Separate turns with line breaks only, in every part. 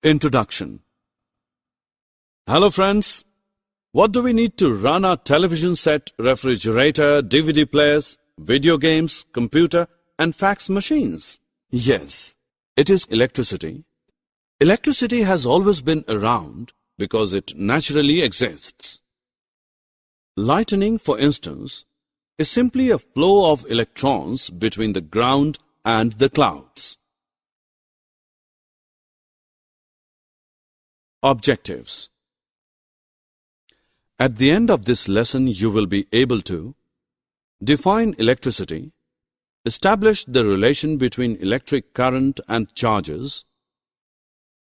Introduction. Hello friends, what do we need to run our television set, refrigerator, DVD players, video games, computer and fax machines? Yes, it is electricity. Electricity has always been around because it naturally exists. Lightning, for instance, is simply a flow of electrons between the ground and the clouds. Objectives. At the end of this lesson, you will be able to define electricity, establish the relation between electric current and charges,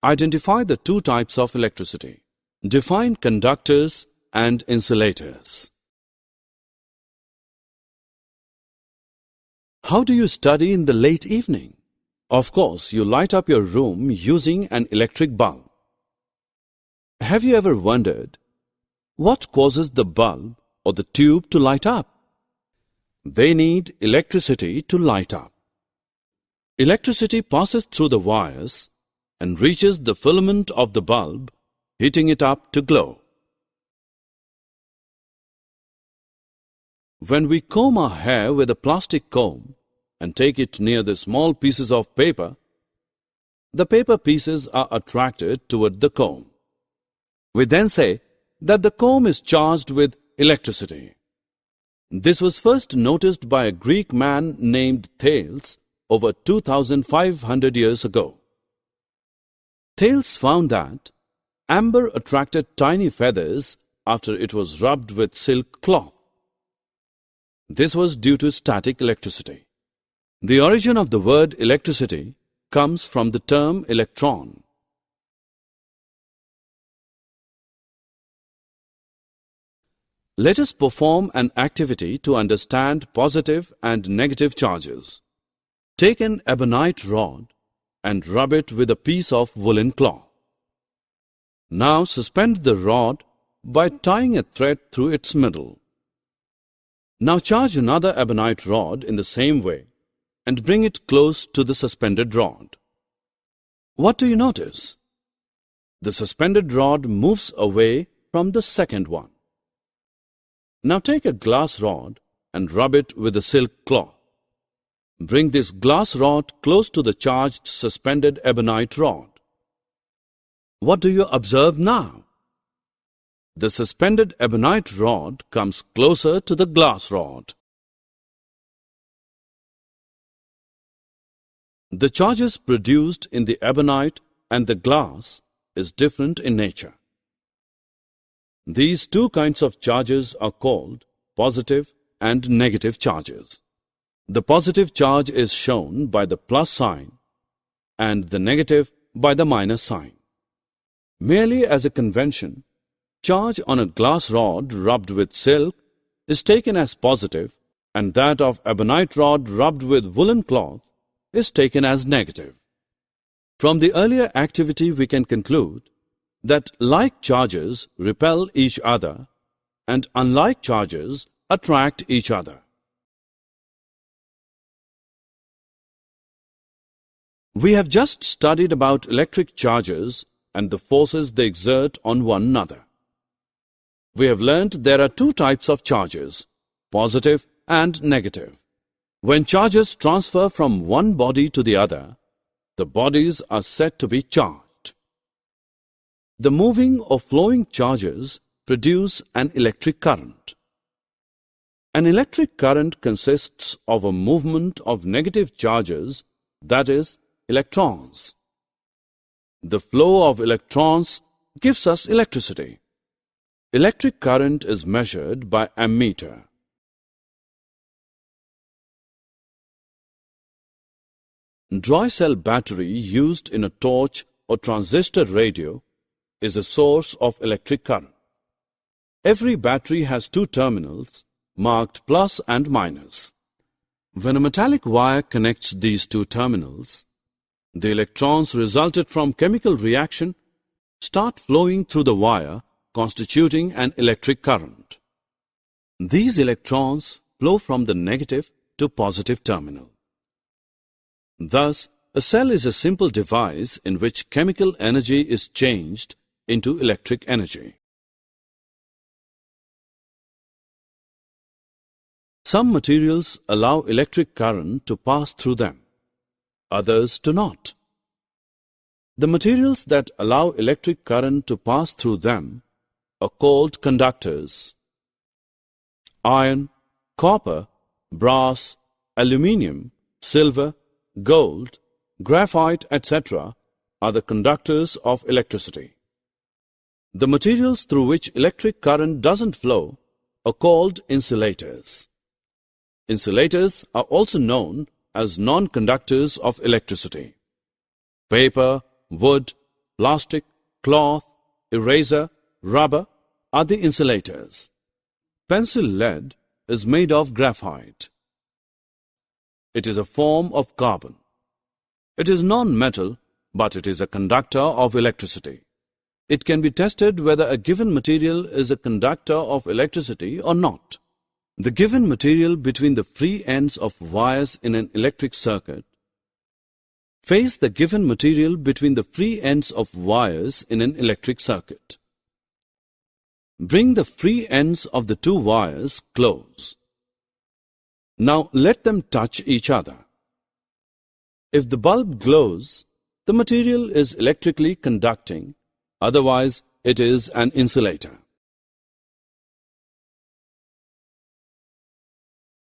identify the two types of electricity, define conductors and insulators. How do you study in the late evening? Of course, you light up your room using an electric bulb. Have you ever wondered what causes the bulb or the tube to light up? They need electricity to light up. Electricity passes through the wires and reaches the filament of the bulb, heating it up to glow. When we comb our hair with a plastic comb and take it near the small pieces of paper, the paper pieces are attracted toward the comb. We then say that the comb is charged with electricity. This was first noticed by a Greek man named Thales over 2,500 years ago. Thales found that amber attracted tiny feathers after it was rubbed with silk cloth. This was due to static electricity. The origin of the word electricity comes from the term electron. Let us perform an activity to understand positive and negative charges. Take an ebonite rod and rub it with a piece of woolen cloth. Now suspend the rod by tying a thread through its middle. Now charge another ebonite rod in the same way and bring it close to the suspended rod. What do you notice? The suspended rod moves away from the second one. Now take a glass rod and rub it with a silk cloth. Bring this glass rod close to the charged suspended ebonite rod. What do you observe now? The suspended ebonite rod comes closer to the glass rod. The charges produced in the ebonite and the glass is different in nature. These two kinds of charges are called positive and negative charges. The positive charge is shown by the plus sign and the negative by the minus sign. Merely as a convention, charge on a glass rod rubbed with silk is taken as positive and that of ebonite rod rubbed with woolen cloth is taken as negative. From the earlier activity we can conclude that like charges repel each other and unlike charges attract each other. We have just studied about electric charges and the forces they exert on one another. We have learned there are two types of charges, positive and negative. When charges transfer from one body to the other, the bodies are said to be charged. The moving or flowing charges produce an electric current. An electric current consists of a movement of negative charges, that is, electrons. The flow of electrons gives us electricity. Electric current is measured by ammeter. Dry cell battery used in a torch or transistor radio is a source of electric current. Every battery has two terminals marked plus and minus. When a metallic wire connects these two terminals, the electrons resulted from chemical reaction start flowing through the wire, constituting an electric current. These electrons flow from the negative to positive terminal. Thus, A cell is a simple device in which chemical energy is changed into electric energy. Some materials allow electric current to pass through them. Others do not. The materials that allow electric current to pass through them are called conductors. Iron, copper, brass, aluminium, silver, gold, graphite, etc. are the conductors of electricity. The materials through which electric current doesn't flow are called insulators. Insulators are also known as non-conductors of electricity. Paper, wood, plastic, cloth, eraser, rubber are the insulators. Pencil lead is made of graphite. It is a form of carbon. It is non-metal, but it is a conductor of electricity. It can be tested whether a given material is a conductor of electricity or not. The given material between the free ends of wires in an electric circuit. Face the given material between the free ends of wires in an electric circuit. Bring the free ends of the two wires close. Now let them touch each other. If the bulb glows, the material is electrically conducting, otherwise it is an insulator.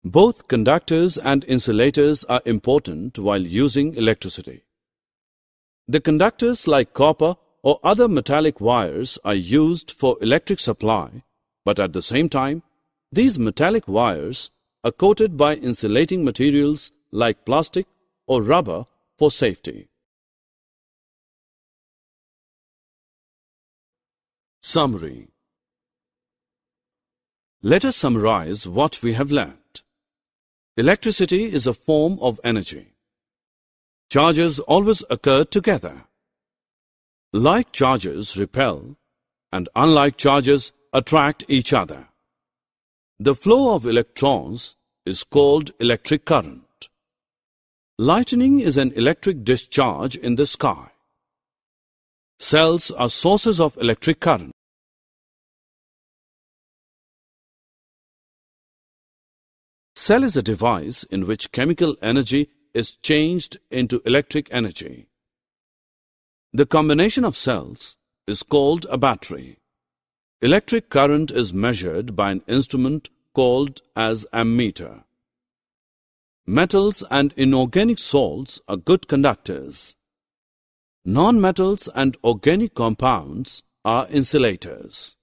Both conductors and insulators are important while using electricity. The conductors like copper or other metallic wires are used for electric supply, but at the same time, these metallic wires are coated by insulating materials like plastic or rubber for safety. Summary. Let us summarize what we have learned. Electricity is a form of energy. Charges always occur together. Like charges repel, and unlike charges attract each other. The flow of electrons is called electric current. Lightning is an electric discharge in the sky. Cells are sources of electric current. Cell is a device in which chemical energy is changed into electric energy. The combination of cells is called a battery. Electric current is measured by an instrument called as ammeter. Metals and inorganic salts are good conductors. Non-metals and organic compounds are insulators.